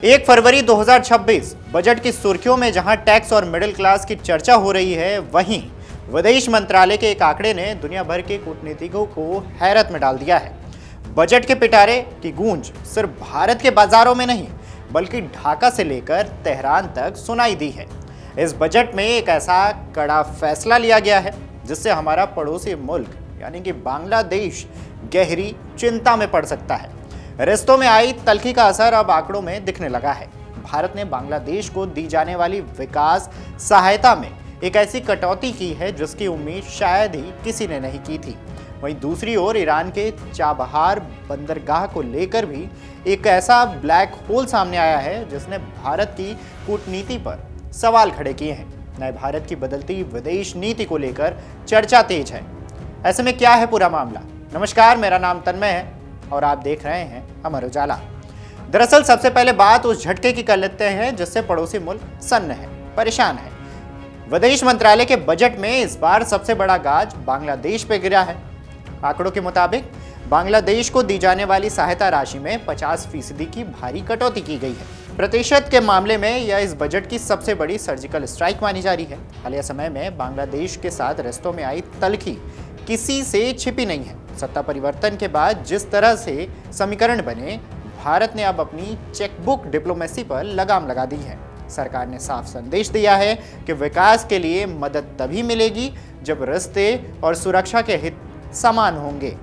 1 फरवरी 2026 budget की सुर्खियों में जहां टैक्स और मिडिल क्लास की चर्चा हो रही है, वहीं विदेश मंत्रालय के एक आंकड़े ने दुनिया भर के कूटनीतिकों को हैरत में डाल दिया है। बजट के पिटारे की गूंज सिर्फ भारत के बाजारों में नहीं, बल्कि ढाका से लेकर तेहरान तक सुनाई दी है। इस बजट में एक ऐसा कड़ा फैसला लिया गया है जिससे हमारा पड़ोसी मुल्क यानी कि बांग्लादेश गहरी चिंता में पड़ सकता है। रिश्तों में आई तल्खी का असर अब आंकड़ों में दिखने लगा है। भारत ने बांग्लादेश को दी जाने वाली विकास सहायता में एक ऐसी कटौती की है जिसकी उम्मीद शायद ही किसी ने नहीं की थी। वहीं दूसरी ओर ईरान के चाबहार बंदरगाह को लेकर भी एक ऐसा ब्लैक होल सामने आया है जिसने भारत की कूटनीति पर सवाल खड़े किए हैं। नए भारत की बदलती विदेश नीति को लेकर चर्चा तेज है। ऐसे में क्या है पूरा मामला? नमस्कार, मेरा नाम तन्मय है और आप देख रहे हैं अमर उजाला। दरअसल सबसे पहले बात उस झटके की कर लेते हैं जिससे पड़ोसी मुल्क सन्न है, परेशान है। विदेश मंत्रालय के बजट में इस बार सबसे बड़ा गाज बांग्लादेश पे गिरा है। आंकड़ों के मुताबिक बांग्लादेश को दी जाने वाली सहायता राशि में 50% की भारी कटौती की गई है। प्रतिशत के मामले में यह इस बजट की सबसे बड़ी सर्जिकल स्ट्राइक मानी जा रही है। हालिया समय में बांग्लादेश के साथ रिश्तों में आई तल्खी किसी से छिपी नहीं है। सत्ता परिवर्तन के बाद जिस तरह से समीकरण बने, भारत ने अब अपनी चेकबुक डिप्लोमेसी पर लगाम लगा दी है। सरकार ने साफ संदेश दिया है कि विकास के लिए मदद तभी मिलेगी जब रिश्ते और सुरक्षा के हित समान होंगे।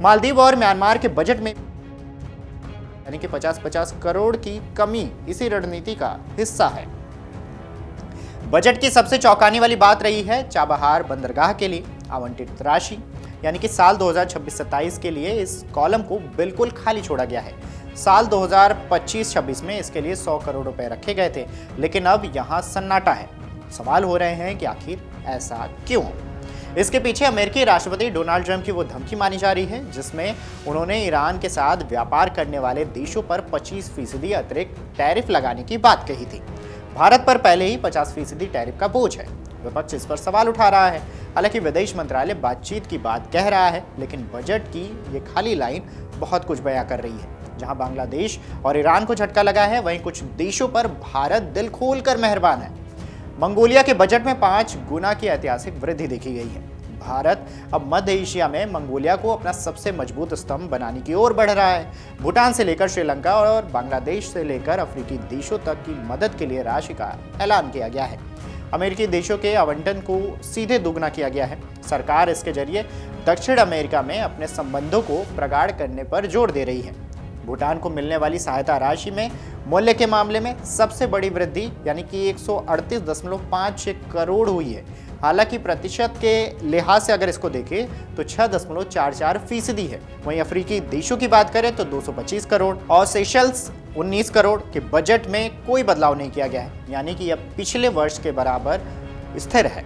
मालदीव और म्यांमार के बजट में यानी कि 50-50 करोड़ की कमी इसी रणनीति का हिस्सा है। बजट की सबसे चौंकाने वाली बात रही है चाबहार बंदरगाह के लिए आवंटित राशि, यानी कि साल 2026-27 के लिए इस कॉलम को बिल्कुल खाली छोड़ा गया है। साल 2025-26 में इसके लिए 100 करोड़ रुपए रखे गए थे, लेकिन अब यहां सन्नाटा है। सवाल हो रहे हैं कि आखिर ऐसा क्यों? इसके पीछे अमेरिकी राष्ट्रपति डोनाल्ड ट्रंप की वो धमकी मानी जा रही है जिसमें उन्होंने ईरान के साथ व्यापार करने वाले देशों पर 25% अतिरिक्त टैरिफ लगाने की बात कही थी। भारत पर पहले ही 50% टैरिफ का बोझ है। विपक्ष इस पर सवाल उठा रहा है। हालांकि विदेश मंत्रालय बातचीत की बात कह रहा है, लेकिन बजट की ये खाली लाइन बहुत कुछ बयां कर रही है। जहां बांग्लादेश और ईरान को झटका लगा है, वहीं कुछ देशों पर भारत दिल खोलकर मेहरबान है। मंगोलिया के बजट में 5 गुना की ऐतिहासिक वृद्धि देखी गई है। भारत अब मध्य एशिया में मंगोलिया को अपना सबसे मजबूत स्तंभ बनाने की ओर बढ़ रहा है। भूटान से लेकर श्रीलंका और बांग्लादेश से लेकर अफ्रीकी देशों तक की मदद के लिए राशि का ऐलान किया गया है। अमेरिकी देशों के आवंटन को सीधे दोगुना किया गया है। सरकार इसके जरिए दक्षिण अमेरिका में अपने संबंधों को प्रगाढ़ करने पर जोर दे रही है। भूटान को मिलने वाली सहायता राशि में मूल्य के मामले में सबसे बड़ी वृद्धि यानी कि 138.56 करोड़ हुई है। हालांकि प्रतिशत के लिहाज से अगर इसको देखें तो 6.44% है। वहीं अफ्रीकी देशों की बात करें तो 225 करोड़ और सेशल्स 19 करोड़ के बजट में कोई बदलाव नहीं किया गया है, यानी कि यह पिछले वर्ष के बराबर स्थिर है।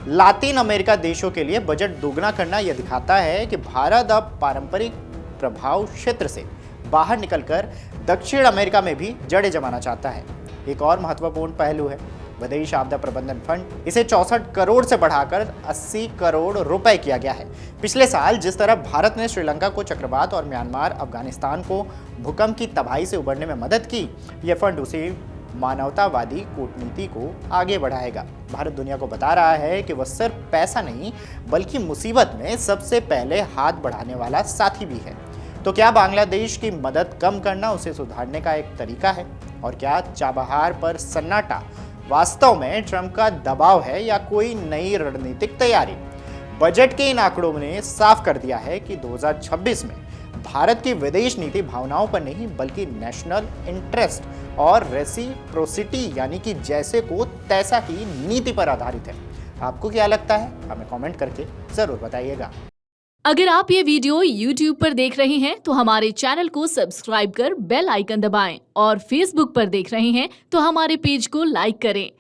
लातिन अमेरिका देशों के लिए बजट दोगुना करना यह दिखाता है कि भारत अब पारंपरिक प्रभाव क्षेत्र से बाहर निकलकर दक्षिण अमेरिका में भी जड़ें जमाना चाहता है। एक और महत्वपूर्ण पहलू है विदेश आपदा प्रबंधन फंड। इसे 64 करोड़ से बढ़ाकर 80 करोड़ रुपए किया गया है। पिछले साल जिस तरह भारत ने श्रीलंका को चक्रवात और म्यांमार अफगानिस्तान को भूकंप की तबाही से उबरने में मदद की, यह फंड उसी मानवतावादी कूटनीति को आगे बढ़ाएगा। भारत दुनिया को बता रहा है कि वह सिर्फ पैसा नहीं बल्कि मुसीबत में सबसे पहले हाथ बढ़ाने वाला साथी भी है। तो क्या बांग्लादेश की मदद कम करना उसे सुधारने का एक तरीका है? और क्या चाबहार पर सन्नाटा वास्तव में ट्रंप का दबाव है या कोई नई रणनीतिक तैयारी? बजट के इन आंकड़ों ने साफ कर दिया है कि 2026 में भारत की विदेश नीति भावनाओं पर नहीं बल्कि नेशनल इंटरेस्ट और रेसिप्रोसिटी यानी कि जैसे को तैसा की नीति पर आधारित है। आपको क्या लगता है? हमें कमेंट करके जरूर बताइएगा। अगर आप ये वीडियो YouTube पर देख रहे हैं तो हमारे चैनल को सब्सक्राइब कर बेल आइकन दबाएं और Facebook पर देख रहे हैं तो हमारे पेज को लाइक करें।